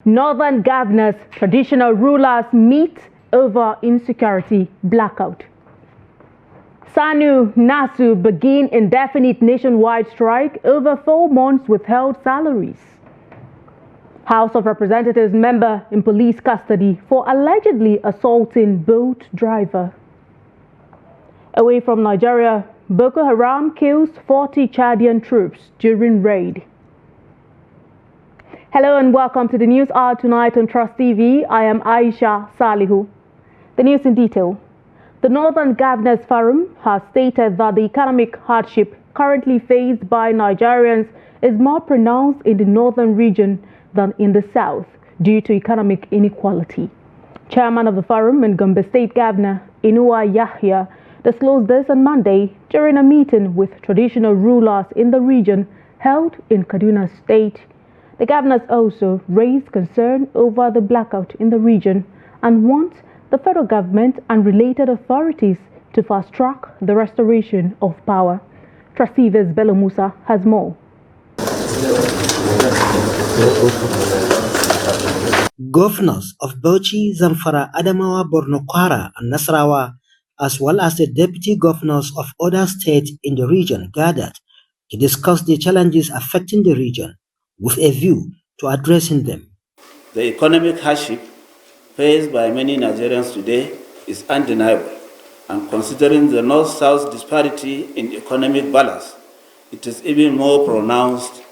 Northern governors, traditional rulers meet over insecurity blackout. SANU NASU begin indefinite nationwide strike over 4 months withheld salaries. House of Representatives member in police custody for allegedly assaulting boat driver. Away from Nigeria, Boko Haram kills 40 Chadian troops during raid. Hello and welcome to the News Hour tonight on Trust TV. I am Aisha Salihu. The news in detail. The Northern Governors Forum has stated that the economic hardship currently faced by Nigerians is more pronounced in the northern region than in the south due to economic inequality. Chairman of the forum and Gombe State Governor Inuwa Yahya disclosed this on Monday during a meeting with traditional rulers in the region held in Kaduna State. The governors also raised concern over the blackout in the region and want the federal government and related authorities to fast-track the restoration of power. Trustee Bello Musa has more. Governors of Bauchi, Zamfara, Adamawa, Borno, Kwara and Nasarawa, as well as the deputy governors of other states in the region gathered to discuss the challenges affecting the region with a view to addressing them. The economic hardship faced by many Nigerians today is undeniable, and considering the north-south disparity in economic balance, it is even more pronounced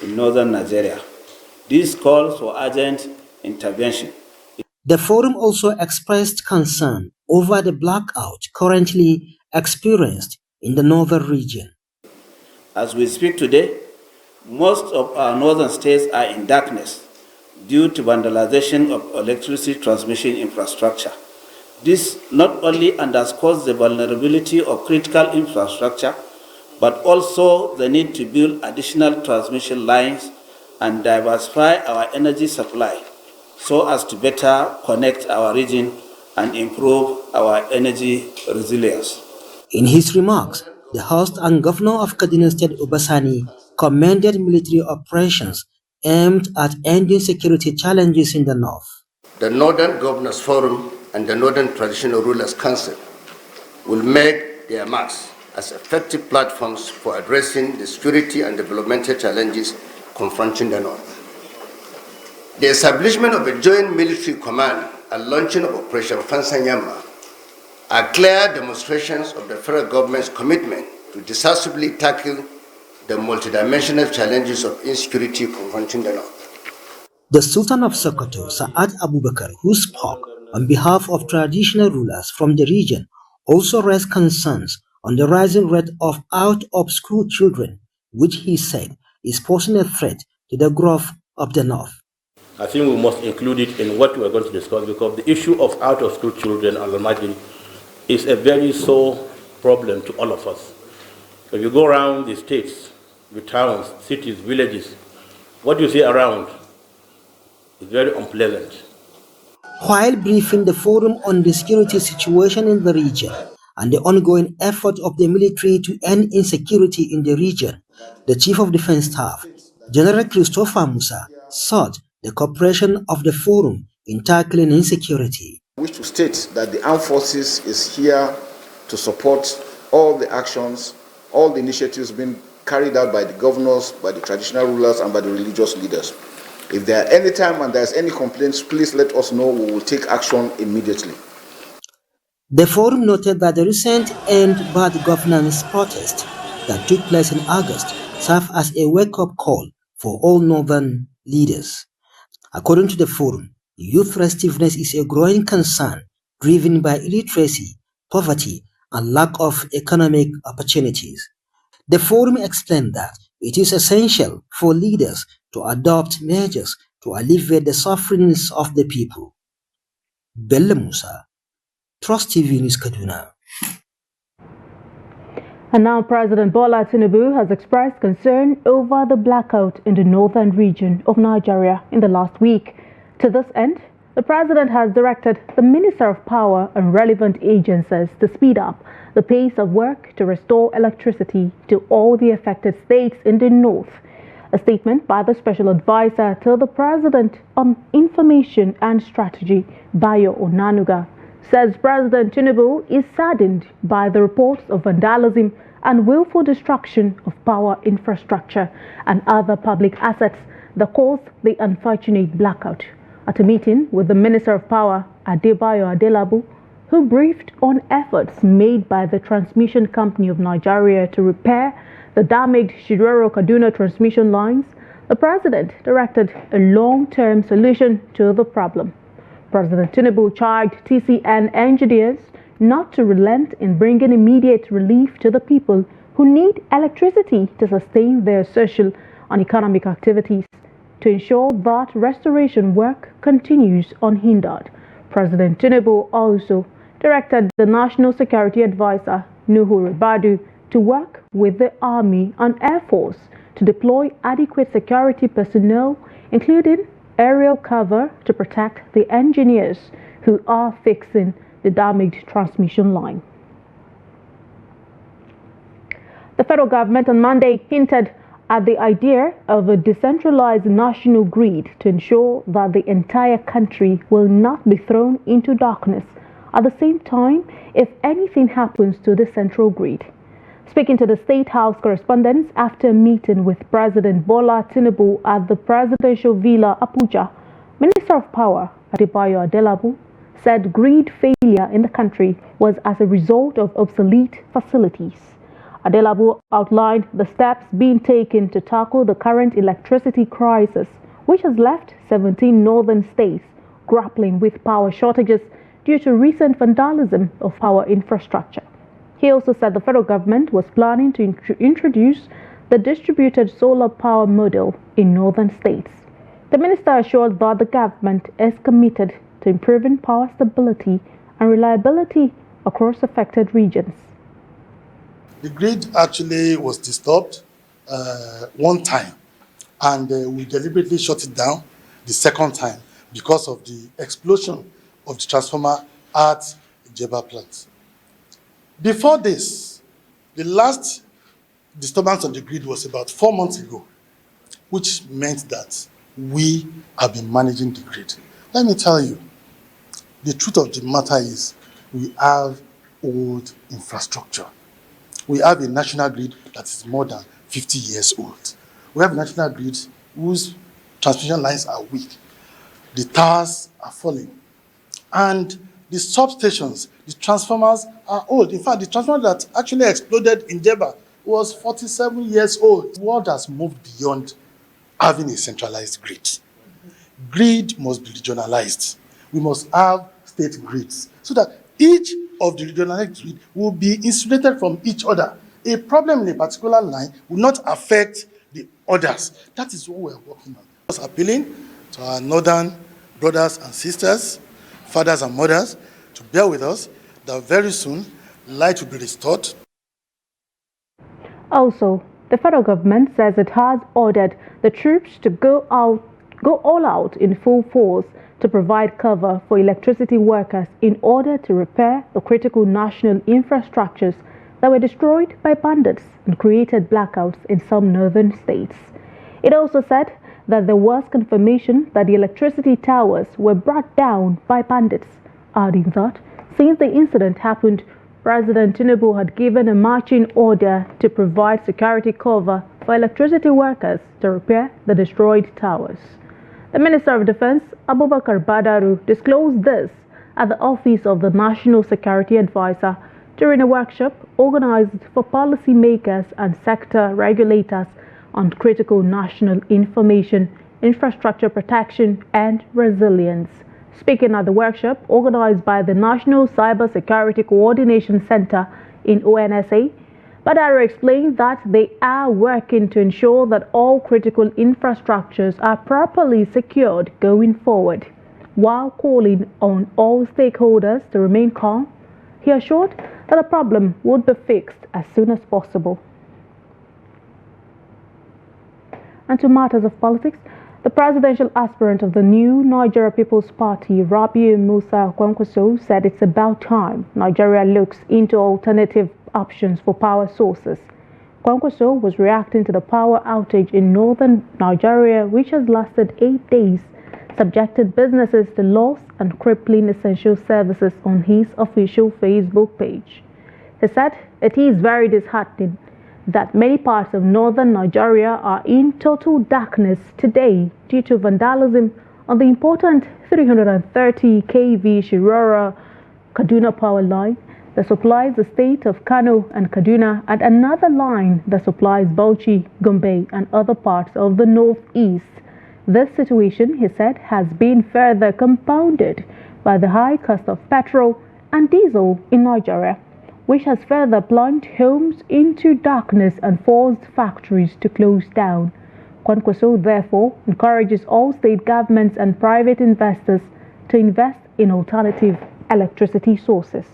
in northern Nigeria. This calls for urgent intervention. The forum also expressed concern over the blackout currently experienced in the northern region. As we speak today, most of our northern states are in darkness due to vandalization of electricity transmission infrastructure. This not only underscores the vulnerability of critical infrastructure, but also the need to build additional transmission lines and diversify our energy supply so as to better connect our region and improve our energy resilience. In his remarks, the host and governor of Kaduna State, Obasani, commended military operations aimed at ending security challenges in the north. The Northern Governors Forum and the Northern Traditional Rulers Council will make their marks as effective platforms for addressing the security and developmental challenges confronting the north. The establishment of a joint military command and launching of Operation Fansanyama are clear demonstrations of the federal government's commitment to decisively tackle the multidimensional challenges of insecurity confronting the north. The Sultan of Sokoto, Sa'ad Abubakar, who spoke on behalf of traditional rulers from the region, also raised concerns on the rising rate of out-of-school children, which he said is posing a threat to the growth of the north. I think we must include it in what we are going to discuss, because the issue of out-of-school children and Almighty is a very sore problem to all of us. If you go around the states, the towns, cities, villages, what you see around is very unpleasant. While briefing the forum on the security situation in the region and the ongoing effort of the military to end insecurity in the region, the Chief of Defense Staff, General Christopher Musa, sought the cooperation of the forum in tackling insecurity. I wish to state that the armed forces is here to support all the actions, all the initiatives being carried out by the governors, by the traditional rulers, and by the religious leaders. If there are any time and there's any complaints, please let us know. We will take action immediately. The forum noted that the recent End Bad Governance protest that took place in August served as a wake-up call for all northern leaders. According to the forum, youth restiveness is a growing concern driven by illiteracy, poverty, and lack of economic opportunities. The forum explained that it is essential for leaders to adopt measures to alleviate the sufferings of the people. Bello Musa, Trust TV News, Kaduna. And now President Bola Tinubu has expressed concern over the blackout in the northern region of Nigeria in the last week. To this end, the president has directed the Minister of Power and relevant agencies to speed up the pace of work to restore electricity to all the affected states in the north. A statement by the Special Advisor to the President on Information and Strategy, Bayo Onanuga, says President Tinubu is saddened by the reports of vandalism and willful destruction of power infrastructure and other public assets that caused the unfortunate blackout. At a meeting with the Minister of Power, Adebayo Adelabu, who briefed on efforts made by the Transmission Company of Nigeria to repair the damaged Shiroro-Kaduna transmission lines, the President directed a long-term solution to the problem. President Tinubu charged TCN engineers not to relent in bringing immediate relief to the people who need electricity to sustain their social and economic activities, to ensure that restoration work continues unhindered. President Tinubu also directed the National Security Advisor, Nuhu Ribadu, to work with the Army and Air Force to deploy adequate security personnel, including aerial cover, to protect the engineers who are fixing the damaged transmission line. The federal government on Monday hinted at the idea of a decentralized national grid to ensure that the entire country will not be thrown into darkness at the same time if anything happens to the central grid. Speaking to the State House correspondents after a meeting with President Bola Tinubu at the Presidential Villa, Abuja, Minister of Power Adebayo Adelabu said grid failure in the country was as a result of obsolete facilities. Adelabu outlined the steps being taken to tackle the current electricity crisis, which has left 17 northern states grappling with power shortages due to recent vandalism of power infrastructure. He also said the federal government was planning to introduce the distributed solar power model in northern states. The minister assured that the government is committed to improving power stability and reliability across affected regions. The grid actually was disturbed one time, and we deliberately shut it down the second time because of the explosion of the transformer at Jeba plant. Before this, the last disturbance on the grid was about 4 months ago, which meant that we have been managing the grid. Let me tell you, the truth of the matter is we have old infrastructure. We have a national grid that is more than 50 years old. We have a national grid whose transmission lines are weak. The towers are falling. And the substations, the transformers are old. In fact, the transformer that actually exploded in Jeba was 47 years old. The world has moved beyond having a centralized grid. Grid must be regionalized. We must have state grids so that each of the regionalized grid will be insulated from each other. A problem in a particular line will not affect the others. That is what we are working on. I was appealing to our northern brothers and sisters, fathers and mothers, to bear with us that very soon light will be restored. Also, the federal government says it has ordered the troops to go all out in full force to provide cover for electricity workers in order to repair the critical national infrastructures that were destroyed by bandits and created blackouts in some northern states. It also said that there was confirmation that the electricity towers were brought down by bandits, adding that since the incident happened, President Tinubu had given a marching order to provide security cover for electricity workers to repair the destroyed towers. The Minister of Defense, Abubakar Badaru, disclosed this at the office of the National Security Advisor during a workshop organized for policymakers and sector regulators on critical national information, infrastructure protection, and resilience. Speaking at the workshop organized by the National Cybersecurity Coordination Center in ONSA, Badaru explained that they are working to ensure that all critical infrastructures are properly secured going forward. While calling on all stakeholders to remain calm, he assured that the problem would be fixed as soon as possible. And to matters of politics, the presidential aspirant of the new Nigeria People's Party, Rabiu Musa Kwankwaso, said it's about time Nigeria looks into alternative options for power sources. Kwankwaso was reacting to the power outage in northern Nigeria, which has lasted 8 days, subjected businesses to loss and crippling essential services on his official Facebook page. He said it is very disheartening that many parts of northern Nigeria are in total darkness today due to vandalism on the important 330 kV Shirora Kaduna power line that supplies the state of Kano and Kaduna, and another line that supplies Bauchi, Gombe, and other parts of the northeast. This situation, he said, has been further compounded by the high cost of petrol and diesel in Nigeria, which has further plunged homes into darkness and forced factories to close down. Kwankwaso therefore encourages all state governments and private investors to invest in alternative electricity sources.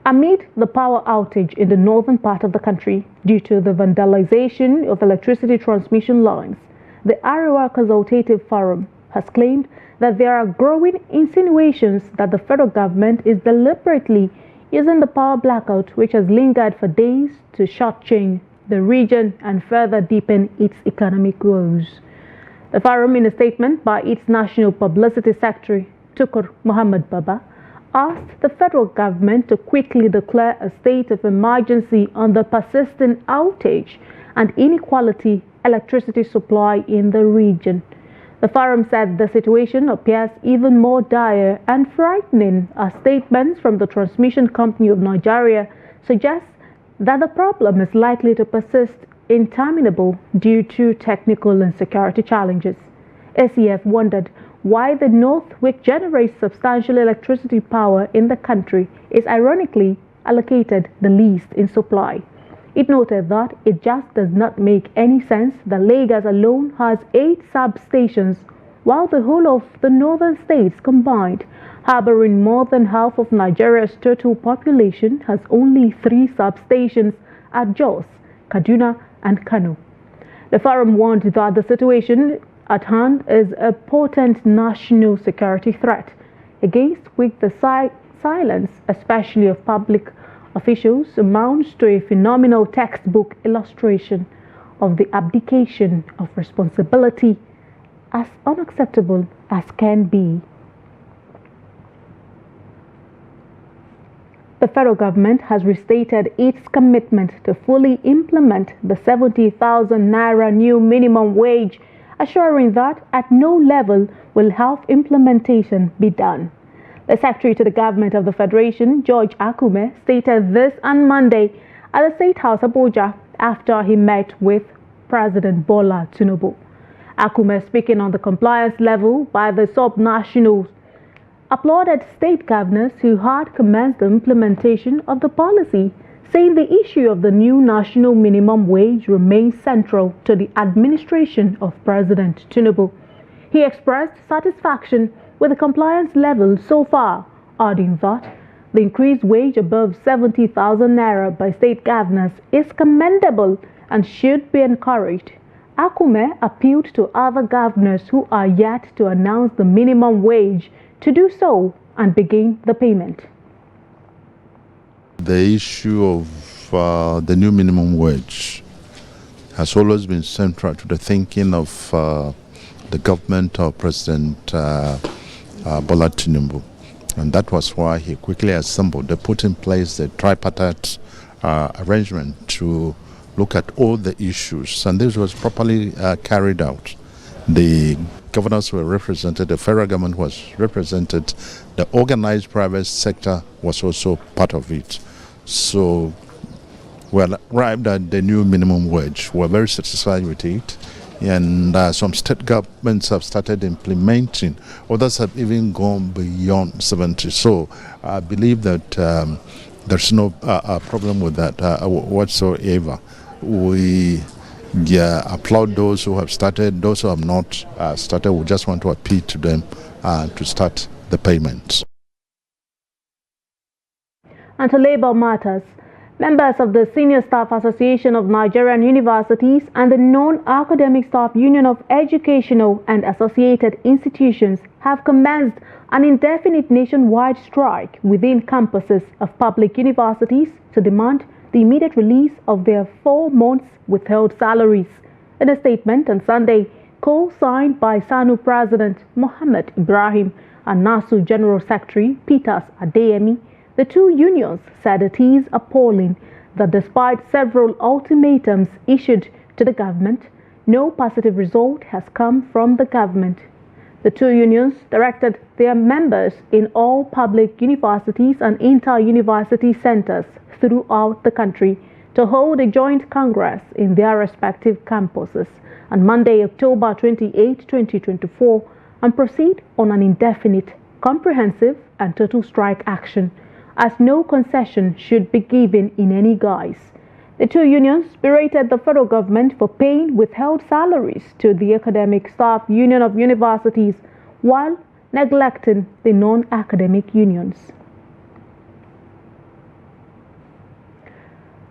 Amid the power outage in the northern part of the country due to the vandalization of electricity transmission lines, the Arewa Consultative Forum has claimed that there are growing insinuations that the federal government is deliberately using the power blackout, which has lingered for days, to shortchange the region and further deepen its economic woes. The forum, in a statement by its National Publicity Secretary, Tukur Muhammad Baba, asked the federal government to quickly declare a state of emergency on the persistent outage and inequality electricity supply in the region. The forum said the situation appears even more dire and frightening as statements from the Transmission Company of Nigeria suggest that the problem is likely to persist interminable due to technical and security challenges. ACF wondered why the North, which generates substantial electricity power in the country, is ironically allocated the least in supply. It noted that it just does not make any sense that Lagos alone has 8 substations, while the whole of the northern states combined, harboring more than half of Nigeria's total population, has only 3 substations at Jos, Kaduna, and Kano. The forum warned that the situation at hand is a potent national security threat, against which the silence, especially of public officials, amounts to a phenomenal textbook illustration of the abdication of responsibility, as unacceptable as can be. The federal government has restated its commitment to fully implement the 70,000 naira new minimum wage, assuring that at no level will half implementation be done. The Secretary to the Government of the Federation, George Akume, stated this on Monday at the State House, Abuja, after he met with President Bola Tinubu. Akume, speaking on the compliance level by the sub-nationals, applauded state governors who had commenced the implementation of the policy, saying the issue of the new national minimum wage remains central to the administration of President Tinubu. He expressed satisfaction with the compliance level so far, adding that the increased wage above 70,000 naira by state governors is commendable and should be encouraged. Akume appealed to other governors who are yet to announce the minimum wage to do so and begin the payment. The issue of the new minimum wage has always been central to the thinking of the government of President Bola Tinubu. And that was why he quickly assembled, they put in place the tripartite arrangement to look at all the issues. And this was properly carried out. The governors were represented, the federal government was represented, the organized private sector was also part of it. So we arrived at the new minimum wage. We're very satisfied with it. And some state governments have started implementing. Others have even gone beyond 70. So I believe that there's no problem with that whatsoever. We applaud those who have started. Those who have not started, we just want to appeal to them to start the payments. And to labor matters, Members of the Senior Staff Association of Nigerian Universities and the Non-Academic Staff Union of Educational and Associated Institutions have commenced an indefinite nationwide strike within campuses of public universities to demand the immediate release of their 4 months withheld salaries. In a statement on Sunday, co-signed by SANU President Mohammed Ibrahim and NASU General Secretary Peters Adeyemi, the two unions said it is appalling that despite several ultimatums issued to the government, no positive result has come from the government. The two unions directed their members in all public universities and inter-university centers throughout the country to hold a joint congress in their respective campuses on Monday, October 28, 2024, and proceed on an indefinite, comprehensive, and total strike action, as no concession should be given in any guise. The two unions berated the federal government for paying withheld salaries to the Academic Staff Union of Universities while neglecting the non-academic unions.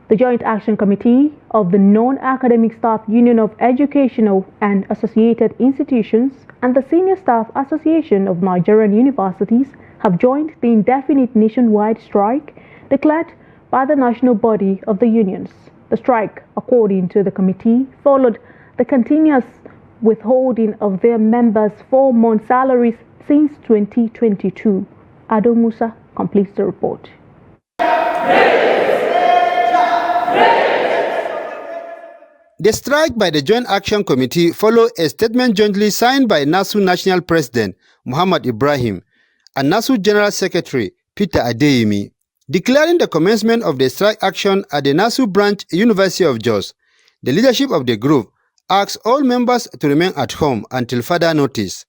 The Joint Action Committee of the Non-Academic Staff Union of Educational and Associated Institutions and the Senior Staff Association of Nigerian Universities have joined the indefinite nationwide strike declared by the national body of the unions. The strike, according to the committee, followed the continuous withholding of their members' 4-month salaries since 2022. Ado Musa completes the report. The strike by the Joint Action Committee followed a statement jointly signed by NASU National President Muhammad Ibrahim and NASU General Secretary Peter Adeyemi, declaring the commencement of the strike action at the NASU branch, University of Jos. The leadership of the group asked all members to remain at home until further notice.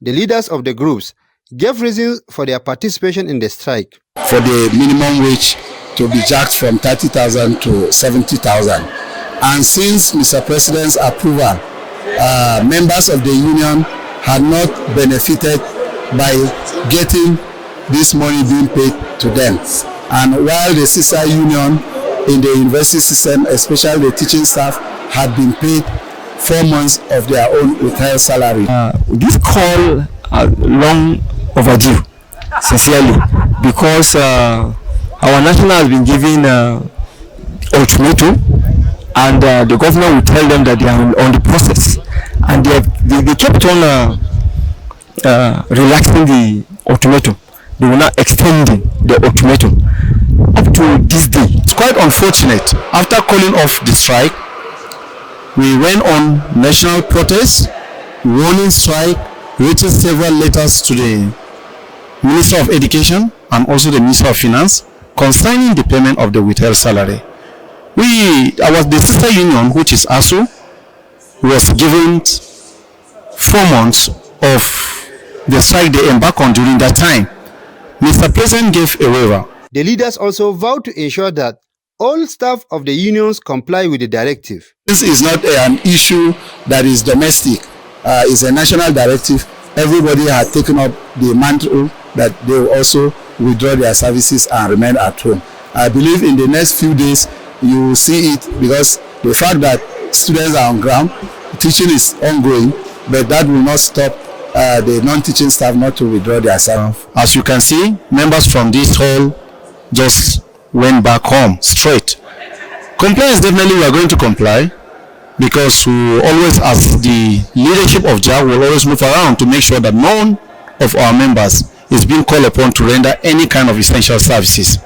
The leaders of the groups gave reasons for their participation in the strike. For the minimum wage to be jacked from 30,000 to 70,000. And since Mr. President's approval, members of the union had not benefited by getting this money being paid to them. And while the sister union in the university system, especially the teaching staff, had been paid 4 months of their own withheld salary. This call long overdue, sincerely, because our national has been given ultimatum, and the government will tell them that they are on the process, and they kept on relaxing the ultimatum. They were not extending the ultimatum up to this day. It's quite unfortunate. After calling off the strike, we went on national protest, warning strike, writing several letters to the Minister of Education and also the Minister of Finance concerning the payment of the withheld salary. The sister union, which is ASU, was given 4 months of the strike they embarked on during that time. Mr. President gave a waiver. The leaders also vowed to ensure that all staff of the unions comply with the directive. This is not an issue that is domestic. It's a national directive. Everybody has taken up the mantra that they will also withdraw their services and remain at home. I believe in the next few days you will see it, because the fact that students are on ground, teaching is ongoing, but that will not stop the non-teaching staff not to withdraw their service. As you can see, members from this hall just went back home straight. Compliance, definitely we are going to comply, because we always, as the leadership of JAG, will always move around to make sure that none of our members is being called upon to render any kind of essential services.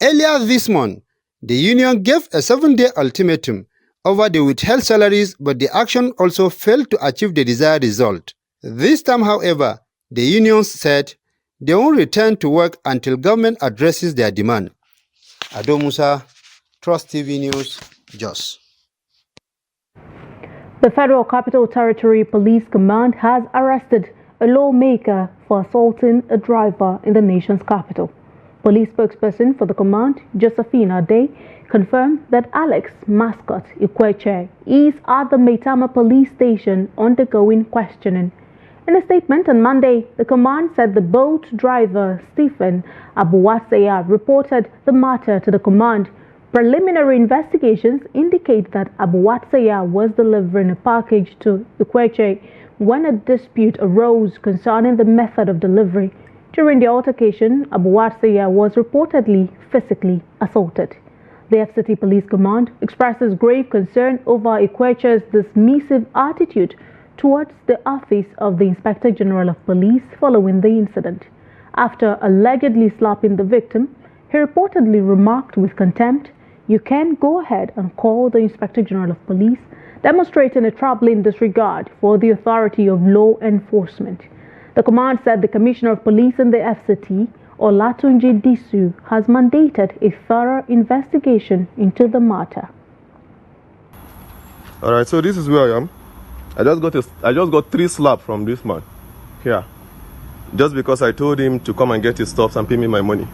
Earlier this month, the union gave a 7-day ultimatum over the withheld salaries, but the action also failed to achieve the desired result. This time, however, the unions said they won't return to work until government addresses their demand. Ado Musa, Trust TV News, Jos. The Federal Capital Territory Police Command has arrested a lawmaker for assaulting a driver in the nation's capital. Police spokesperson for the command, Josephina Day, confirmed that Alex Mascot Ikweche is at the Maitama police station undergoing questioning. In a statement on Monday, the command said the boat driver, Stephen Abuwaseya, reported the matter to the command, Preliminary investigations indicate that Abu Watsaya was delivering a package to Ikweche when a dispute arose concerning the method of delivery. During the altercation, Abu Watsaya was reportedly physically assaulted. The FCT Police Command expresses grave concern over Ikweche's dismissive attitude towards the office of the Inspector General of Police following the incident. After allegedly slapping the victim, he reportedly remarked with contempt, "You can go ahead and call the Inspector General of Police," demonstrating a troubling disregard for the authority of law enforcement. The command said the Commissioner of Police in the FCT, Olatunji Disu, has mandated a thorough investigation into the matter. All right, so this is where I am. I just got 3 slaps from this man here, just because I told him to come and get his stuff and pay me my money.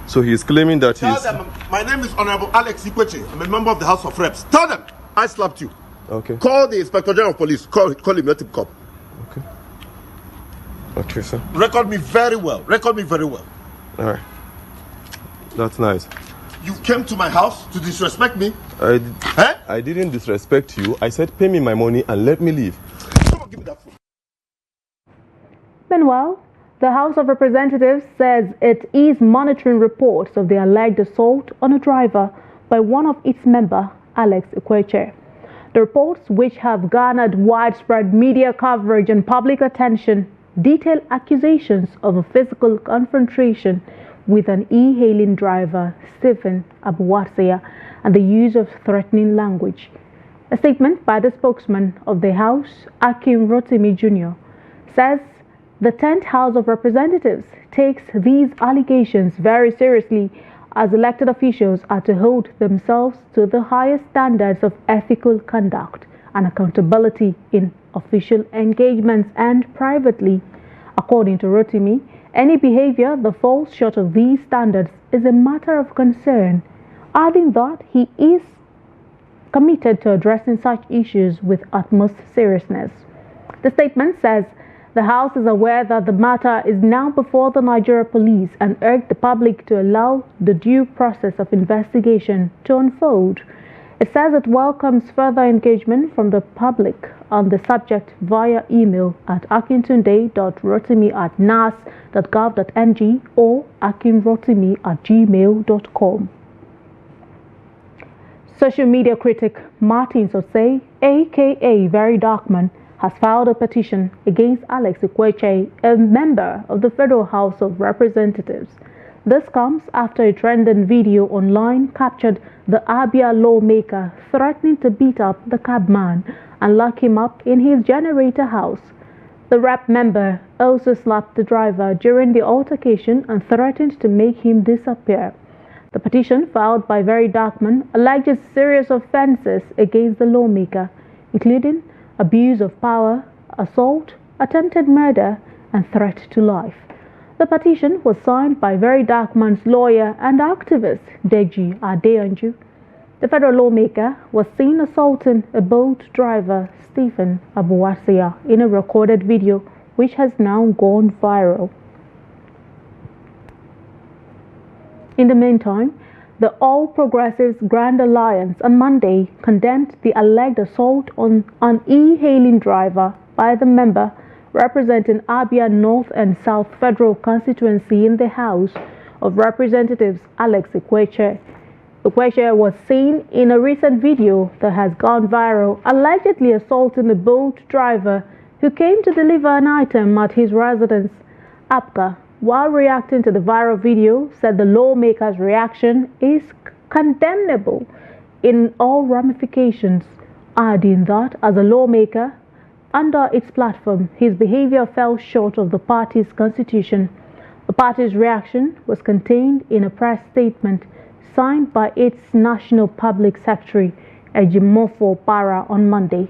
So he's claiming that he's... Tell them, my name is Honorable Alex Ikweche. I'm a member of the House of Reps. Tell them I slapped you. Okay. Call the Inspector General of Police. Call him, let him come. Okay. Okay, sir. Record me very well. Record me very well. All right. That's nice. You came to my house to disrespect me? I didn't disrespect you. I said pay me my money and let me leave. Come on, give me that phone. Meanwhile, the House of Representatives says it is monitoring reports of the alleged assault on a driver by one of its members, Alex Ikweche. The reports, which have garnered widespread media coverage and public attention, detail accusations of a physical confrontation with an e-hailing driver, Stephen Abu Watsaya, and the use of threatening language. A statement by the spokesman of the House, Akin Rotimi Jr., says the 10th House of Representatives takes these allegations very seriously, as elected officials are to hold themselves to the highest standards of ethical conduct and accountability in official engagements and privately. According to Rotimi, any behavior that falls short of these standards is a matter of concern, adding that he is committed to addressing such issues with utmost seriousness. The statement says the House is aware that the matter is now before the Nigeria Police and urged the public to allow the due process of investigation to unfold. It says it welcomes further engagement from the public on the subject via email at akintunde.rotimi@nas.gov.ng or akinrotimi@gmail.com. Social media critic Martin Sosei, aka Very Darkman, has filed a petition against Alex Ikweche, a member of the Federal House of Representatives. This comes after a trending video online captured the Abia lawmaker threatening to beat up the cabman and lock him up in his generator house. The rep member also slapped the driver during the altercation and threatened to make him disappear. The petition filed by Very Darkman alleges serious offenses against the lawmaker, including abuse of power, assault, attempted murder, and threat to life. The petition was signed by Very Darkman's lawyer and activist, Deji Adeyanju. The federal lawmaker was seen assaulting a boat driver, Stephen Abu Watsaya, in a recorded video which has now gone viral. In the meantime, the All Progressives Grand Alliance on Monday condemned the alleged assault on an e-hailing driver by the member representing Abia North and South Federal Constituency in the House of Representatives, Alex Ikweche. Ikweche was seen in a recent video that has gone viral, allegedly assaulting a boat driver who came to deliver an item at his residence. APGA, while reacting to the viral video, said the lawmaker's reaction is condemnable in all ramifications, adding that as a lawmaker, under its platform, his behavior fell short of the party's constitution. The party's reaction was contained in a press statement signed by its National Public Secretary, Ejimofo Para, on Monday.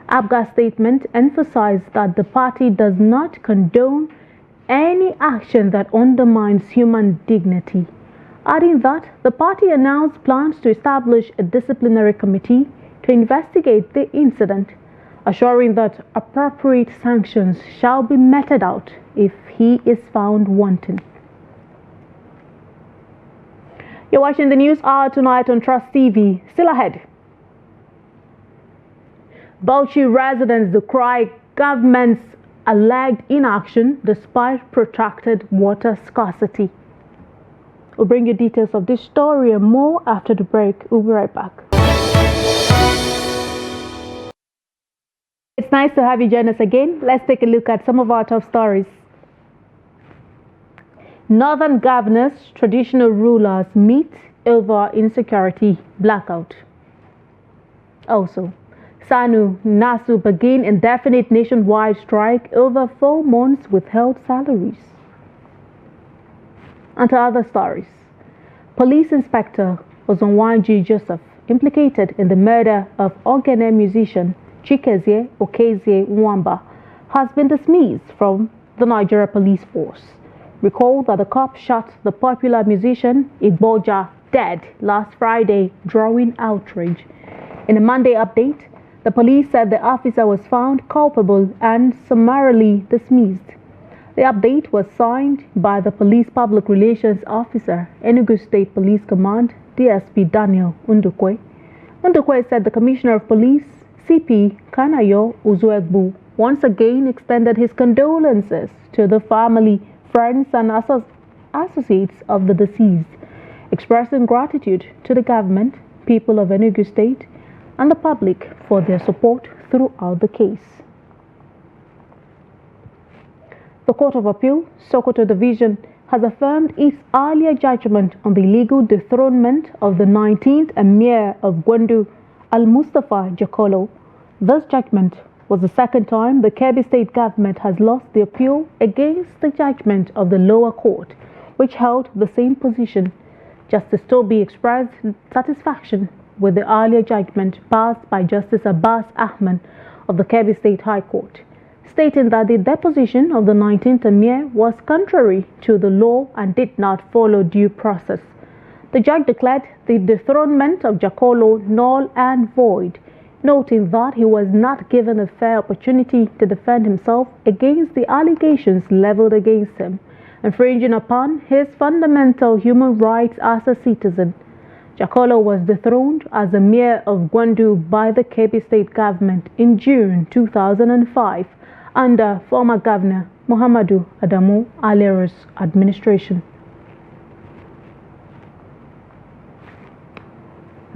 APGA's statement emphasized that the party does not condone any action that undermines human dignity, adding that the party announced plans to establish a disciplinary committee to investigate the incident, assuring that appropriate sanctions shall be meted out if he is found wanting. You're watching the news hour tonight on Trust TV. Still ahead. Bauchi residents decry government's alleged inaction despite protracted water scarcity. We'll bring you details of this story and more after the break. We'll be right back. It's nice to have you join us again. Let's take a look at some of our top stories. Northern governors, traditional rulers meet over insecurity blackout. Also, SANU, NASU begin indefinite nationwide strike over 4 months withheld salaries. And to other stories. Police Inspector Ozonwanji Joseph, implicated in the murder of Ogene musician Chikezie Okezie Nwamba, has been dismissed from the Nigeria Police Force. Recall that the cops shot the popular musician Igboja dead last Friday, drawing outrage. In a Monday update, the police said the officer was found culpable and summarily dismissed. The update was signed by the Police Public Relations Officer, Enugu State Police Command, DSP Daniel Undukwe. Undukwe said the Commissioner of Police, CP Kanayo Uzuegbu, once again extended his condolences to the family, friends and associates of the deceased, expressing gratitude to the government, people of Enugu State, and the public for their support throughout the case. The Court of Appeal, Sokoto Division, has affirmed its earlier judgment on the illegal dethronement of the 19th Emir of Gwandu, Al-Mustafa Jakolo. This judgment was the second time the Kebbi State government has lost the appeal against the judgment of the lower court, which held the same position. Justice Toby expressed satisfaction with the earlier judgment passed by Justice Abbas Ahmed of the Kebbi State High Court, stating that the deposition of the 19th Emir was contrary to the law and did not follow due process. The judge declared the dethronement of Jakolo null and void, noting that he was not given a fair opportunity to defend himself against the allegations leveled against him, infringing upon his fundamental human rights as a citizen. Jakolo was dethroned as Emir of Gwandu by the Kebbi State government in June 2005 under former Governor Muhammadu Adamu Aliru's administration.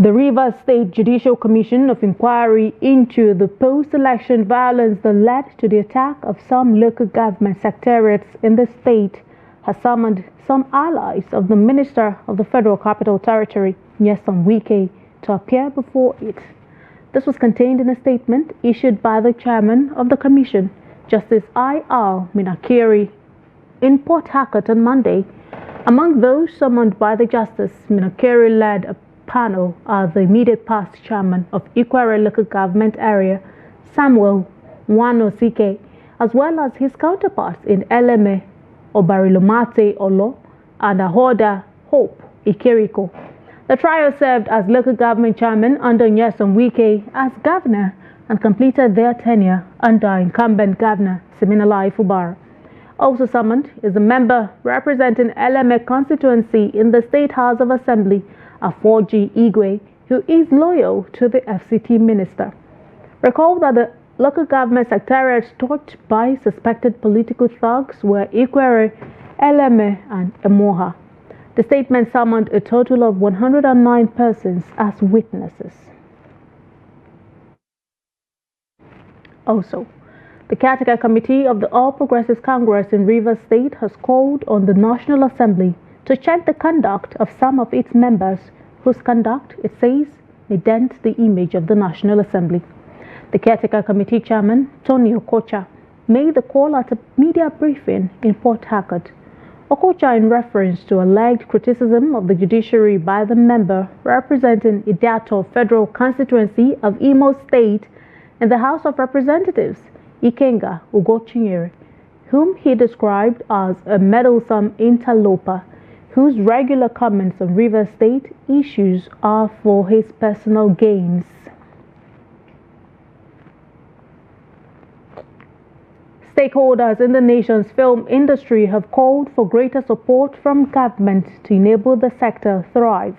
The Rivers State Judicial Commission of Inquiry into the post-election violence that led to the attack of some local government secretariats in the state has summoned some allies of the Minister of the Federal Capital Territory, Nyesom Wike, to appear before it. This was contained in a statement issued by the chairman of the commission, Justice I.R. Minakiri, in Port Harcourt on Monday. Among those summoned by the justice, Minakiri led a panel are the immediate past chairman of Ikwere local government area, Samuel Wanosike, as well as his counterparts in Eleme, Obarilomate Olo, and Ahoda Hope Ikiriko. The trio served as local government chairman under Nyesom Wike as governor and completed their tenure under incumbent governor Siminala Ifubara. Also summoned is a member representing Eleme constituency in the State House of Assembly, Afoji Igwe, who is loyal to the FCT minister. Recall that the local government secretariats torched by suspected political thugs were Ikwere, Eleme, and Emoha. The statement summoned a total of 109 persons as witnesses. Also, the Caretaker Committee of the All Progressives Congress in Rivers State has called on the National Assembly to check the conduct of some of its members, whose conduct, it says, may dent the image of the National Assembly. The Caretaker Committee Chairman, Tony Okocha, made the call at a media briefing in Port Harcourt. Okocha, in reference to alleged criticism of the judiciary by the member representing Idato Federal Constituency of Imo State in the House of Representatives, Ikenga Ugochinyere, whom he described as a meddlesome interloper, whose regular comments on Rivers State issues are for his personal gains. Stakeholders in the nation's film industry have called for greater support from government to enable the sector thrive.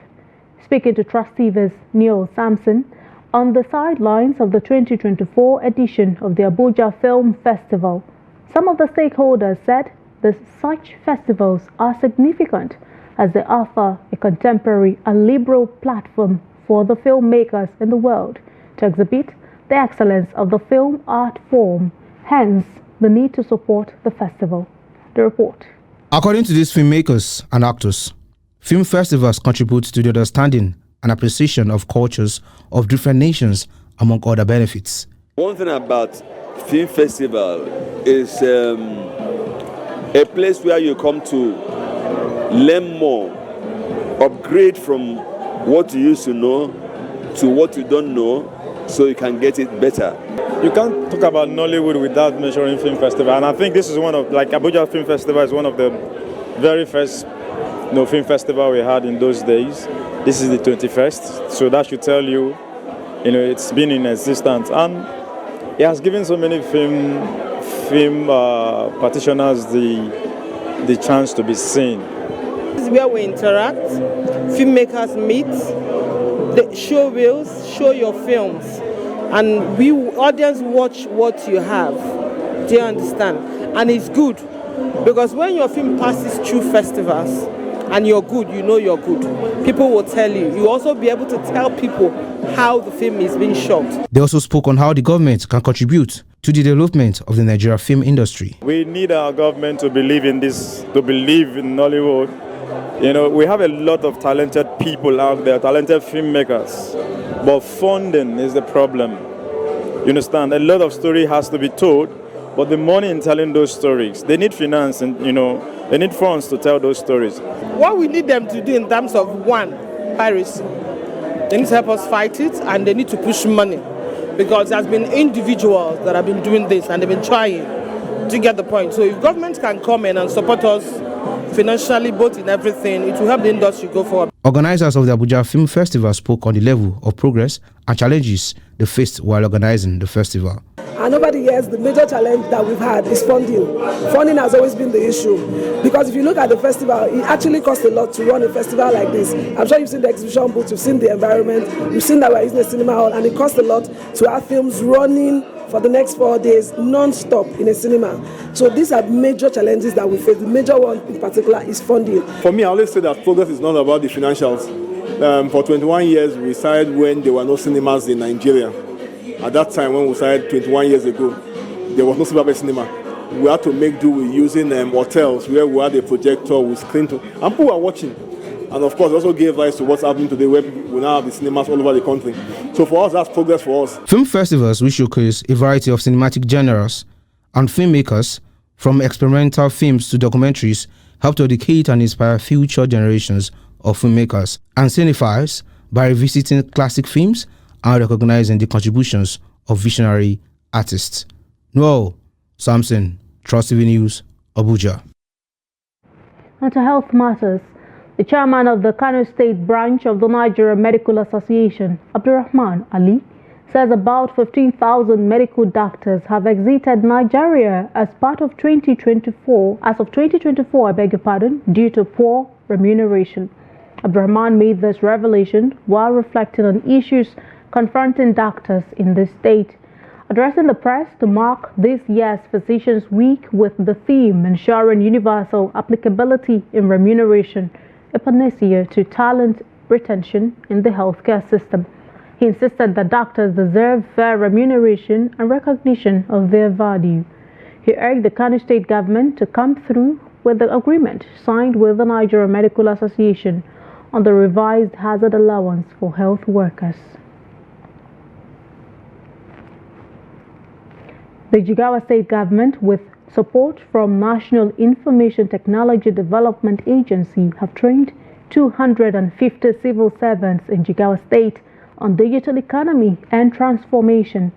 Speaking to Trust TV's Neil Sampson on the sidelines of the 2024 edition of the Abuja Film Festival, some of the stakeholders said that such festivals are significant as they offer a contemporary and liberal platform for the filmmakers in the world to exhibit the excellence of the film art form, hence the need to support the festival. The report. According to these filmmakers and actors, film festivals contribute to the understanding and appreciation of cultures of different nations, among other benefits. One thing about film festival is a place where you come to learn more, upgrade from what you used to know to what you don't know, so you can get it better. You can't talk about Nollywood without mentioning film festival, and I think this is one of, like Abuja Film Festival is one of the very first film festival we had in those days. This is the 21st, so that should tell you, it's been in existence, and it has given so many film practitioners the chance to be seen. This is where we interact, filmmakers meet, the show reels, show your films, and we audience watch what you have. Do you understand? And it's good because when your film passes through festivals and you're good, you know you're good. People will tell you. You also be able to tell people how the film is being shot. They also spoke on how the government can contribute to the development of the Nigeria film industry. We need our government to believe in this, to believe in Nollywood. We have a lot of talented people out there, talented filmmakers, but funding is the problem. You understand? A lot of story has to be told, but the money in telling those stories, they need finance and, they need funds to tell those stories. What we need them to do in terms of, one, piracy. They need to help us fight it, and they need to push money, because there's been individuals that have been doing this and they've been trying to get the point. So if government can come in and support us financially, both in everything, it will help the industry go forward. Organizers of the Abuja Film Festival spoke on the level of progress and challenges they faced while organizing the festival. And over the years, the major challenge that we've had is funding. Funding has always been the issue, because if you look at the festival, it actually costs a lot to run a festival like this. I'm sure you've seen the exhibition booth, you've seen the environment, you've seen that we're using a cinema hall, and it costs a lot to have films running for the next 4 days non-stop in a cinema. So these are major challenges that we face. The major one in particular is funding. For me, I always say that progress is not about the financials. For 21 years, we started when there were no cinemas in Nigeria. At that time, when we started 21 years ago, there was no super cinema. We had to make do with using hotels where we had a projector with screen, and people were watching. And of course, it also gave rise to what's happening today, where we now have the cinemas all over the country. So for us, that's progress for us. Film festivals will showcase a variety of cinematic genres, and filmmakers, from experimental films to documentaries, help to educate and inspire future generations of filmmakers and cinephiles by revisiting classic films and recognizing the contributions of visionary artists. Noel Samson, Trust TV News, Abuja. And to health matters, the chairman of the Kano State branch of the Nigeria Medical Association, Abdurrahman Ali, says about 15,000 medical doctors have exited Nigeria as part of 2024, due to poor remuneration. Abdurrahman made this revelation while reflecting on issues confronting doctors in the state. Addressing the press to mark this year's Physicians Week with the theme ensuring universal applicability in remuneration, a panacea to talent retention in the healthcare system. He insisted that doctors deserve fair remuneration and recognition of their value. He urged the Kano State government to come through with the agreement signed with the Nigeria Medical Association on the revised hazard allowance for health workers. The Jigawa State government, with support from National Information Technology Development Agency, have trained 250 civil servants in Jigawa State on digital economy and transformation.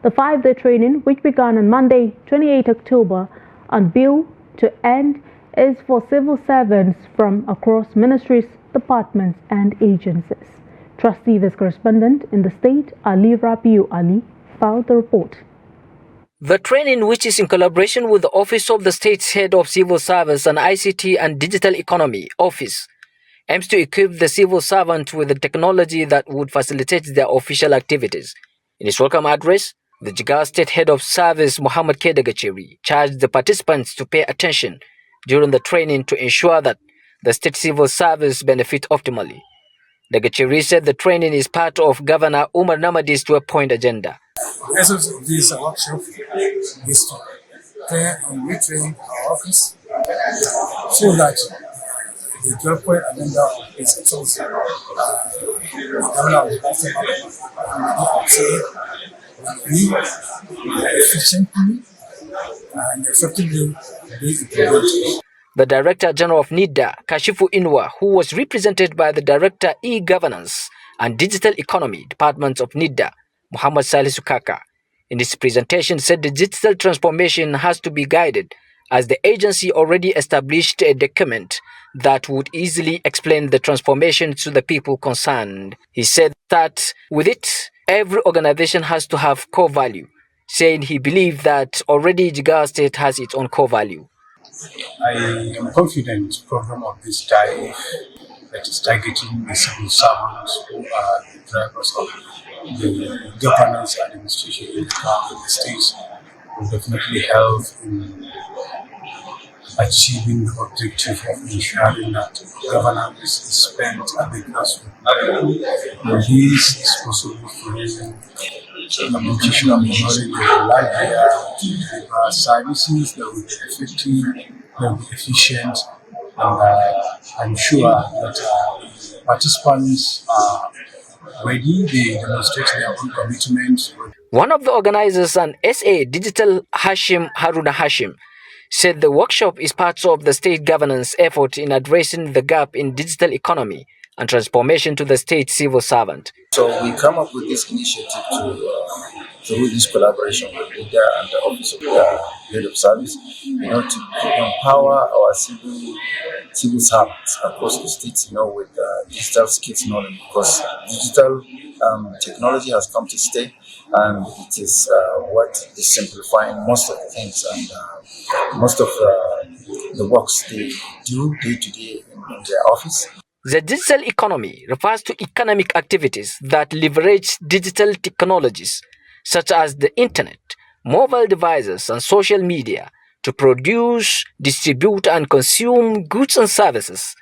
The 5-day training, which began on Monday, 28 October, on bill to end, is for civil servants from across ministries, departments, and agencies. Trust TV's correspondent in the state, Ali Rabiu Ali, filed the report. The training, which is in collaboration with the Office of the State's Head of Civil Service and ICT and Digital Economy Office, aims to equip the civil servant with the technology that would facilitate their official activities. In his welcome address, the Jigawa State Head of Service, Muhammad K. Dagacheri, charged the participants to pay attention during the training to ensure that the state civil service benefit optimally. Dagacheri said the training is part of Governor Umar Namadi's 12-point agenda. The essence of this workshop is to train and retrain our office so that the 12-point agenda of His Excellency, Governor of the we efficiently and effectively be implemented. The Director General of NIDA, Kashifu Inwa, who was represented by the Director E-Governance and Digital Economy Department of NIDA, Muhammad Salisu Kaka, in his presentation said the digital transformation has to be guided as the agency already established a document that would easily explain the transformation to the people concerned. He said that with it, every organization has to have core value, saying he believed that already Jigawa State has its own core value. I am confident the program of this type that is targeting the civil servants who are the drivers of the governance and administration in the states will definitely help in achieving the objective of ensuring that governance is spent at the grassroots. And this is possible through application of knowledge in the life to deliver services that will be effective, that will be efficient, and I'm sure that participants are ready. They demonstrate their own commitment. One of the organizers and SA Digital Hashim Haruna Hashim said the workshop is part of the state governance effort in addressing the gap in digital economy and transformation to the state civil servant. So we come up with this initiative through this collaboration with NIDA and the Office of the Head of Service, to empower our civil servants across the states, with digital skills knowledge, because digital technology has come to stay, and it is what is simplifying most of the things and most of the works they do day to day in their office. The digital economy refers to economic activities that leverage digital technologies such as the internet, mobile devices, and social media to produce, distribute, and consume goods and services.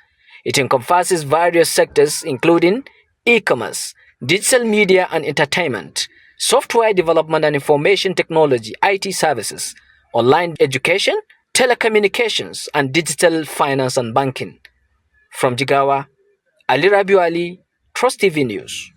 It encompasses various sectors including e-commerce, digital media and entertainment, software development and information technology, IT services, online education, telecommunications, and digital finance and banking. From Jigawa, Ali Rabiu Ali, Trust TV News.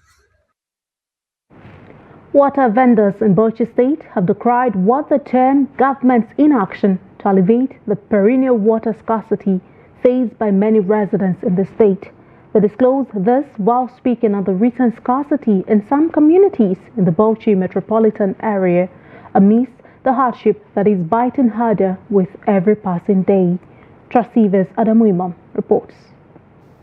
Water vendors in Bauchi State have decried what they term government's inaction to alleviate the perennial water scarcity faced by many residents in the state. They disclosed this while speaking on the recent scarcity in some communities in the Bauchi metropolitan area amidst the hardship that is biting harder with every passing day. Trust TV's Adamu Imam reports.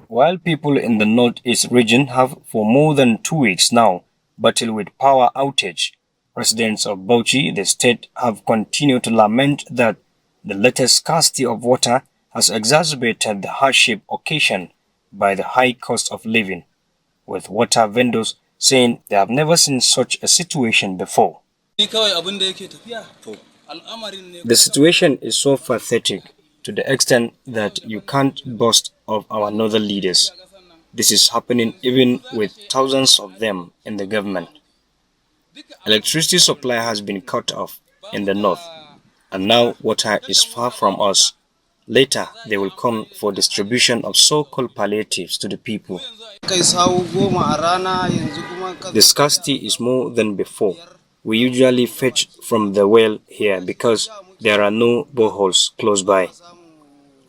While people in the northeast region have for more than 2 weeks now battled with power outage, residents of Bauchi, the state, have continued to lament that the latest scarcity of water has exacerbated the hardship occasioned by the high cost of living, with water vendors saying they have never seen such a situation before. The situation is so pathetic to the extent that you can't boast of our northern leaders. This is happening even with thousands of them in the government. Electricity supply has been cut off in the north, and now water is far from us. Later, they will come for distribution of so-called palliatives to the people. The scarcity is more than before. We usually fetch from the well here because there are no boreholes close by.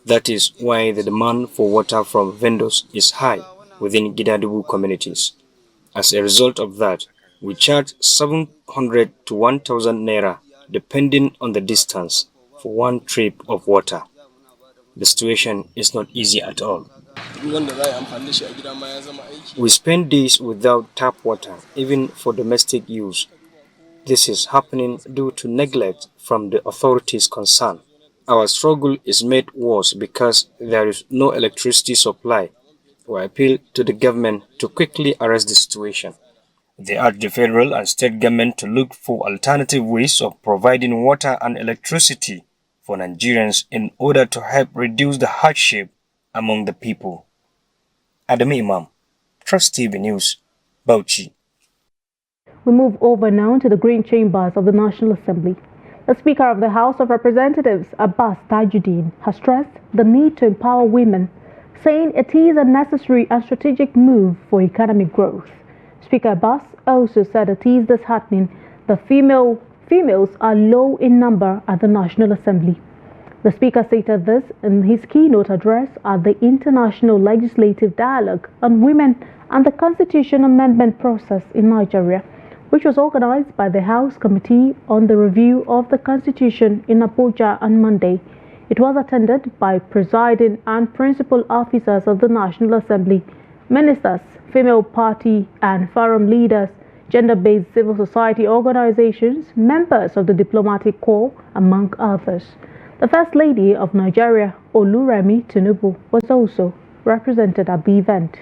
That is why the demand for water from vendors is high within Gidadubu communities. As a result of that, we charge 700 to 1,000 naira depending on the distance for one trip of water. The situation is not easy at all. We spend days without tap water, even for domestic use. This is happening due to neglect from the authorities concerned. Our struggle is made worse because there is no electricity supply. We appeal to the government to quickly arrest the situation. They urge the federal and state government to look for alternative ways of providing water and electricity for Nigerians in order to help reduce the hardship among the people. Adam Imam, Trust TV News, Bauchi. We move over now to the Green Chambers of the National Assembly. The Speaker of the House of Representatives, Abbas Tajuddin, has stressed the need to empower women, saying it is a necessary and strategic move for economic growth. Speaker Abbas also said it is disheartening that females are low in number at the National Assembly. The Speaker stated this in his keynote address at the International Legislative Dialogue on Women and the Constitution Amendment Process in Nigeria, which was organized by the House Committee on the Review of the Constitution in Abuja on Monday. It was attended by presiding and principal officers of the National Assembly, ministers, female party and forum leaders, gender-based civil society organizations, members of the diplomatic corps, among others. The First Lady of Nigeria, Oluremi Tinubu, was also represented at the event.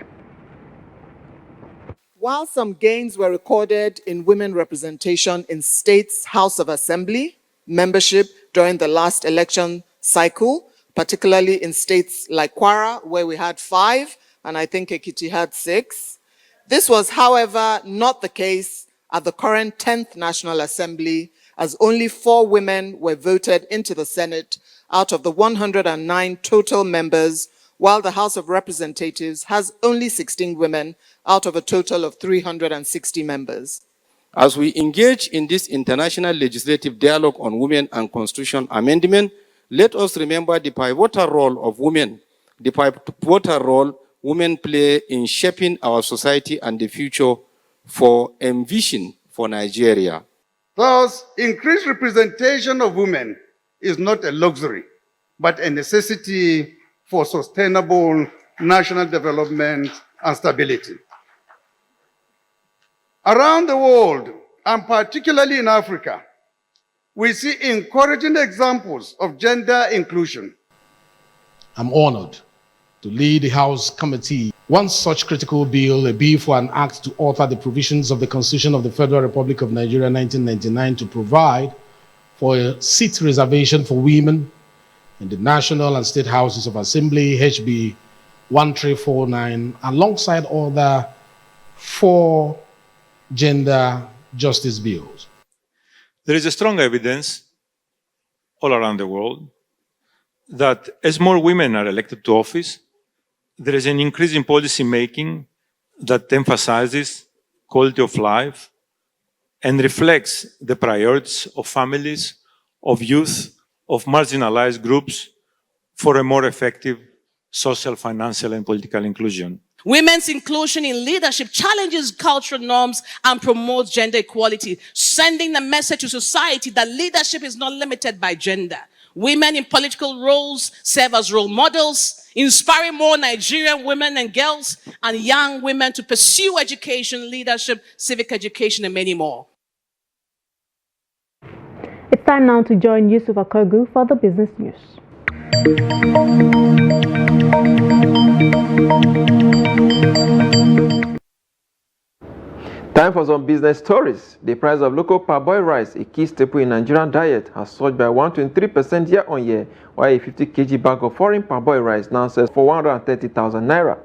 While some gains were recorded in women representation in states' House of Assembly membership during the last election cycle, particularly in states like Kwara, where we had 5, and I think Ekiti had 6. This was, however, not the case at the current 10th National Assembly, as only 4 women were voted into the Senate out of the 109 total members, while the House of Representatives has only 16 women out of a total of 360 members. As we engage in this international legislative dialogue on women and constitution amendment, let us remember the pivotal role of women, the pivotal role women play in shaping our society and the future for envision for Nigeria. Thus, increased representation of women is not a luxury, but a necessity for sustainable national development and stability. Around the world, and particularly in Africa, we see encouraging examples of gender inclusion. I'm honored to lead the House Committee one such critical bill, a bill for an act to alter the provisions of the Constitution of the Federal Republic of Nigeria 1999 to provide for a seat reservation for women in the National and State Houses of Assembly, HB 1349, alongside other 4 gender justice bills. There is a strong evidence all around the world that as more women are elected to office, there is an increase in policy making that emphasizes quality of life and reflects the priorities of families, of youth, of marginalized groups for a more effective social, financial, and political inclusion. Women's inclusion in leadership challenges cultural norms and promotes gender equality, sending a message to society that leadership is not limited by gender. Women in political roles serve as role models, inspiring more Nigerian women and girls and young women to pursue education, leadership, civic education, and many more. It's time now to join Yusuf Akogu for the business news. Time for some business stories. The price of local parboiled rice, a key staple in Nigerian diet, has surged by 123% year-on-year, while a 50 kg bag of foreign parboiled rice now sells for 130,000 naira.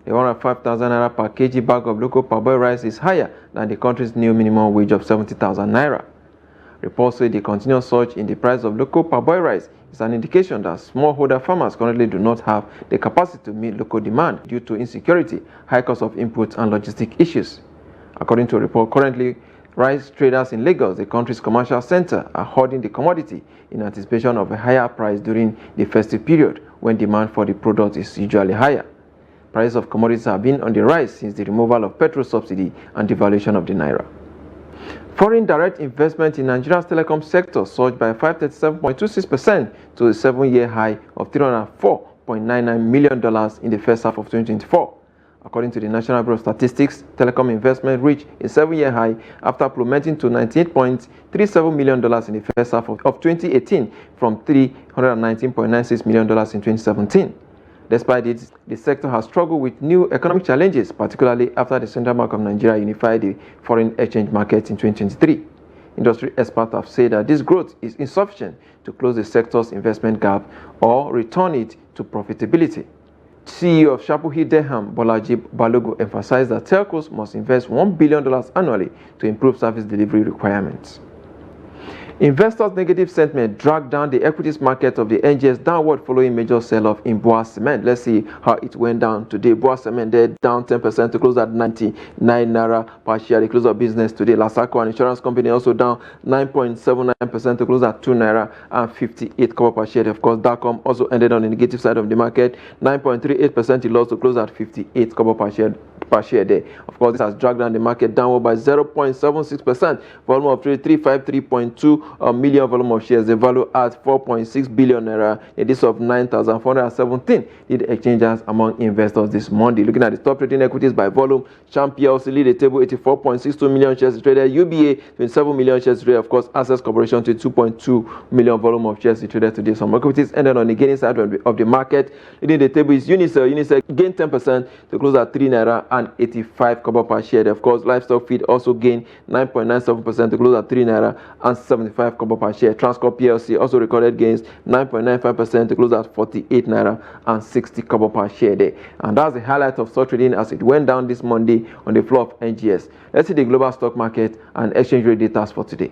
The 105,000 naira per kg bag of local parboiled rice is higher than the country's new minimum wage of 70,000 naira. Reports say the continuous surge in the price of local parboiled rice is an indication that smallholder farmers currently do not have the capacity to meet local demand due to insecurity, high cost of inputs, and logistic issues. According to a report, currently, rice traders in Lagos, the country's commercial center, are hoarding the commodity in anticipation of a higher price during the festive period when demand for the product is usually higher. Prices of commodities have been on the rise since the removal of petrol subsidy and devaluation of the naira. Foreign direct investment in Nigeria's telecom sector surged by 537.26% to a 7-year high of $304.99 million in the first half of 2024. According to the National Bureau of Statistics, telecom investment reached a 7-year high after plummeting to $98.37 million in the first half of 2018 from $319.96 million in 2017. Despite this, the sector has struggled with new economic challenges, particularly after the Central Bank of Nigeria unified the foreign exchange market in 2023. Industry experts have said that this growth is insufficient to close the sector's investment gap or return it to profitability. CEO of Shapohi Deham, Bolaji Balogun, emphasized that telcos must invest $1 billion annually to improve service delivery requirements. Investors' negative sentiment dragged down the equities market of the NGX downward following major sell-off in Boa Cement. Let's see how it went down today. Boa Cement there down 10% to close at 99 naira per share. The close of business today. Lasako, an insurance company, also down 9.79% to close at 2 naira and 58 kobo per share. Of course, Dacom also ended on the negative side of the market. 9.38% it lost to close at 58 kobo per share there. Of course, this has dragged down the market downward by 0.76%. Volume of trade 353.2 million volume of shares. The value at 4.6 billion naira. A list of 9,417 did exchanges among investors this Monday. Looking at the top trading equities by volume, Champ PLC lead the table 84.62 million shares traded. UBA 27 million shares traded. Of course, Access Corporation 22.2 million volume of shares traded today. Some equities ended on the gaining side of the market. Leading the table is Unicel. Unicel gained 10% to close at 3 naira and 85 kobo per share. Of course, Livestock Feed also gained 9.97% to close at 3 naira and 75 kobo per share. Transcorp PLC also recorded gains 9.95% to close at 48 naira and 60 kobo per share there. And that's the highlight of stock trading as it went down this Monday on the floor of NGX. Let's see the global stock market and exchange rate data for today.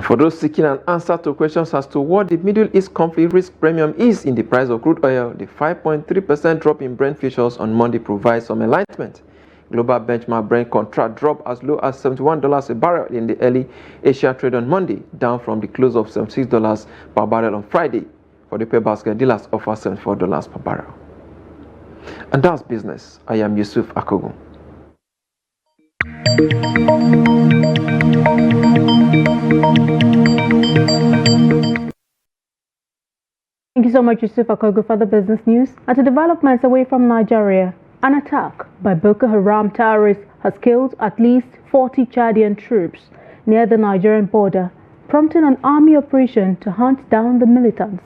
For those seeking an answer to questions as to what the Middle East conflict risk premium is in the price of crude oil, the 5.3% drop in Brent futures on Monday provides some enlightenment. Global benchmark Brent contract dropped as low as $71 a barrel in the early Asia trade on Monday, down from the close of $76 per barrel on Friday. For the pay basket, dealers offer $74 per barrel. And that's business. I am Yusuf Akogun. Thank you so much, Yusuf Akogu, for the business news. And to developments away from Nigeria, an attack by Boko Haram terrorists has killed at least 40 Chadian troops near the Nigerian border, prompting an army operation to hunt down the militants.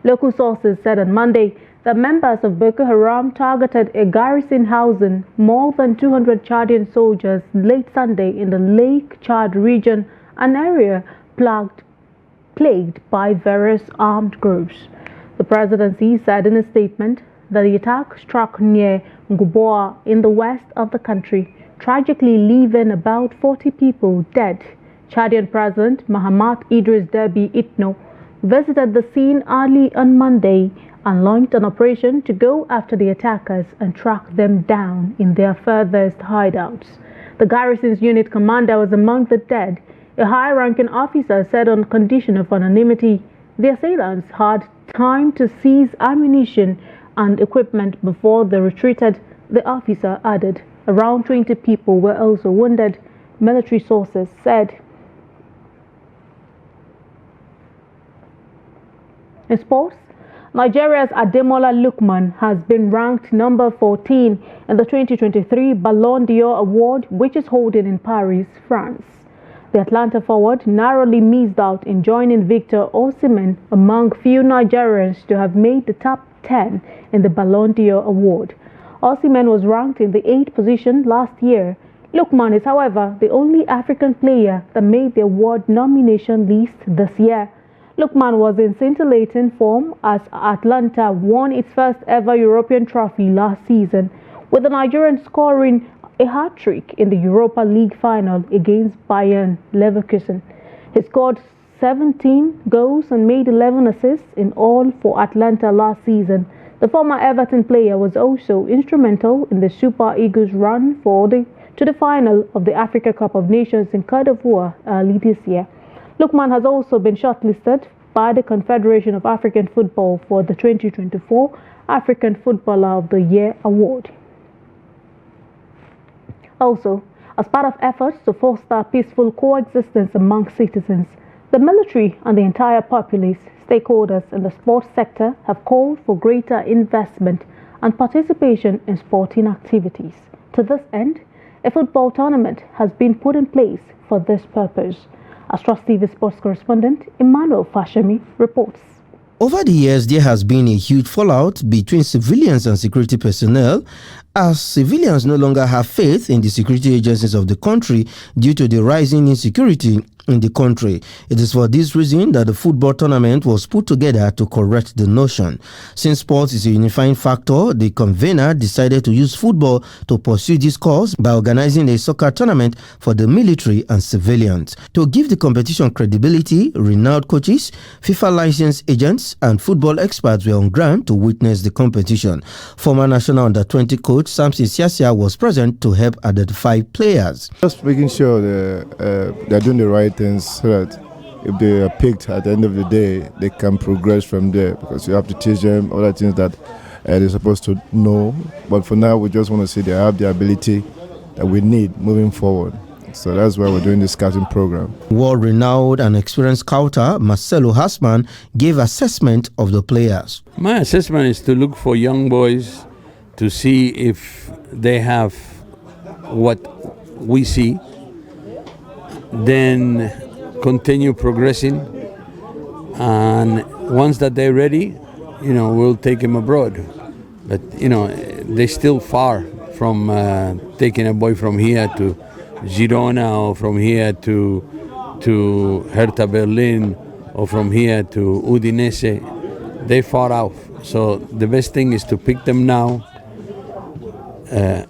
Local sources said on Monday that members of Boko Haram targeted a garrison housing more than 200 Chadian soldiers late Sunday in the Lake Chad region, an area plagued by various armed groups. The presidency said in a statement that the attack struck near Nguboa in the west of the country, tragically leaving about 40 people dead. Chadian President Mahamat Idris Deby Itno visited the scene early on Monday and launched an operation to go after the attackers and track them down in their furthest hideouts. The garrison's unit commander was among the dead. A high-ranking officer said on condition of anonymity, the assailants had time to seize ammunition and equipment before they retreated. The officer added around 20 people were also wounded, military sources said. In sports, Nigeria's Ademola Lookman has been ranked number 14 in the 2023 Ballon d'Or award, which is holding in Paris, France. The Atlanta forward narrowly missed out in joining Victor Osimhen among few Nigerians to have made the top 10 in the Ballon d'Or award. Osimhen was ranked in the 8th position last year. Lookman is, however, the only African player that made the award nomination list this year. Lookman was in scintillating form as Atlanta won its first ever European trophy last season, with the Nigerian scoring a hat-trick in the Europa League final against Bayern Leverkusen. He scored 17 goals and made 11 assists in all for Atlanta last season. The former Everton player was also instrumental in the Super Eagles' run to the final of the Africa Cup of Nations in Côte d'Ivoire early this year. Lookman has also been shortlisted by the Confederation of African Football for the 2024 African Footballer of the Year award. Also, as part of efforts to foster peaceful coexistence among citizens, the military and the entire populace, stakeholders in the sports sector have called for greater investment and participation in sporting activities. To this end, a football tournament has been put in place for this purpose. As Trust TV sports correspondent Emmanuel Fashemi reports. Over the years, there has been a huge fallout between civilians and security personnel, as civilians no longer have faith in the security agencies of the country due to the rising insecurity in the country. It is for this reason that the football tournament was put together to correct the notion. Since sports is a unifying factor, the convener decided to use football to pursue this cause by organizing a soccer tournament for the military and civilians. To give the competition credibility, renowned coaches, FIFA licensed agents, and football experts were on ground to witness the competition. Former national under-20 coach Samson Siasia was present to help identify players. Just making sure they're doing the right things so that if they are picked at the end of the day, they can progress from there, because you have to teach them other things that they're supposed to know. But for now, we just want to see they have the ability that we need moving forward. So that's why we're doing this scouting program. World-renowned and experienced scouter Marcelo Hassman gave assessment of the players. My assessment is to look for young boys to see if they have what we see, then continue progressing, and once that they're ready, we'll take them abroad. But they're still far from taking a boy from here to Girona, or from here to Hertha Berlin, or from here to Udinese. They're far out. So the best thing is to pick them now,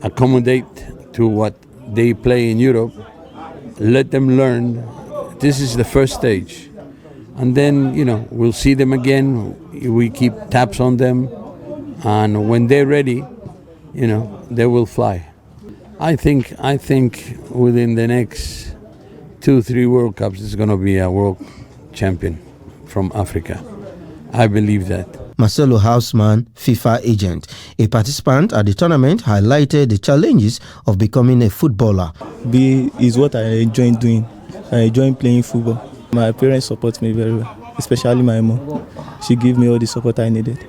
accommodate to what they play in Europe, let them learn. This is the first stage. And then, we'll see them again. We keep tabs on them. And when they're ready, they will fly. I think within the next 2-3 World Cups, there's going to be a world champion from Africa. I believe that. Marcelo Hausmann, FIFA agent. A participant at the tournament highlighted the challenges of becoming a footballer. Is what I enjoy doing. I enjoy playing football. My parents support me very well, especially my mom. She gave me all the support I needed.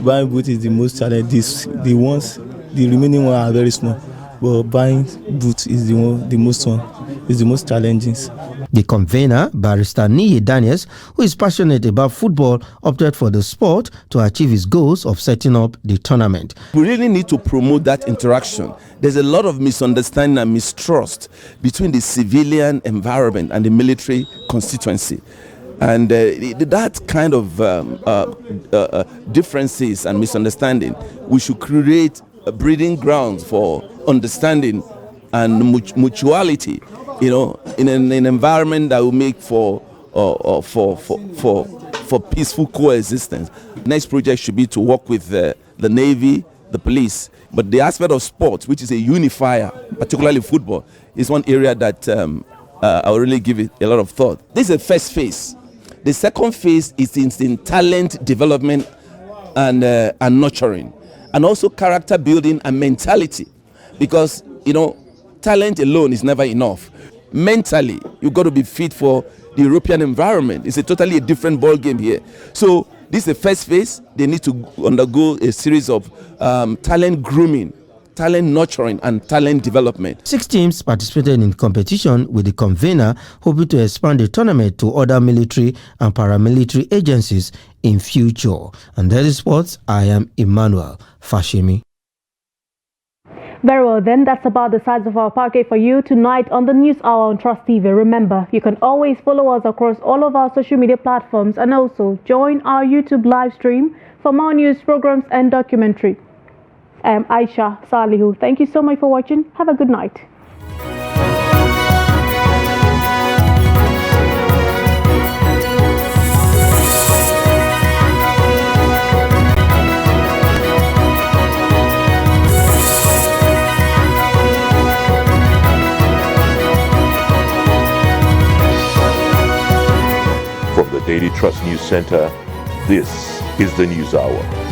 Buying boots is the most challenging. The remaining ones are very small. But buying boots is the most challenging. The convener, Barrister Niyi Daniels, who is passionate about football, opted for the sport to achieve his goals of setting up the tournament. We really need to promote that interaction. There's a lot of misunderstanding and mistrust between the civilian environment and the military constituency. And that kind of differences and misunderstanding, we should create breeding grounds for understanding and mutuality, in an environment that will make for peaceful coexistence. Next project should be to work with the Navy, the police. But the aspect of sports, which is a unifier, particularly football, is one area that I will really give it a lot of thought. This is the first phase. The second phase is in talent development and nurturing, and also character building and mentality, because talent alone is never enough. Mentally, you've got to be fit for the European environment. It's a totally different ball game here. So this is the first phase. They need to undergo a series of talent grooming, talent nurturing, and talent development. 6 teams participated in competition, with the convener hoping to expand the tournament to other military and paramilitary agencies in future. And that is sports. I am Emmanuel Fashemi. Very well then, that's about the size of our package for you tonight on the News Hour on Trust TV. Remember, you can always follow us across all of our social media platforms and also join our YouTube live stream for more news, programs and documentary. I am Aisha Salihu. Thank you so much for watching. Have a good night. From the Daily Trust News Center, this is the News Hour.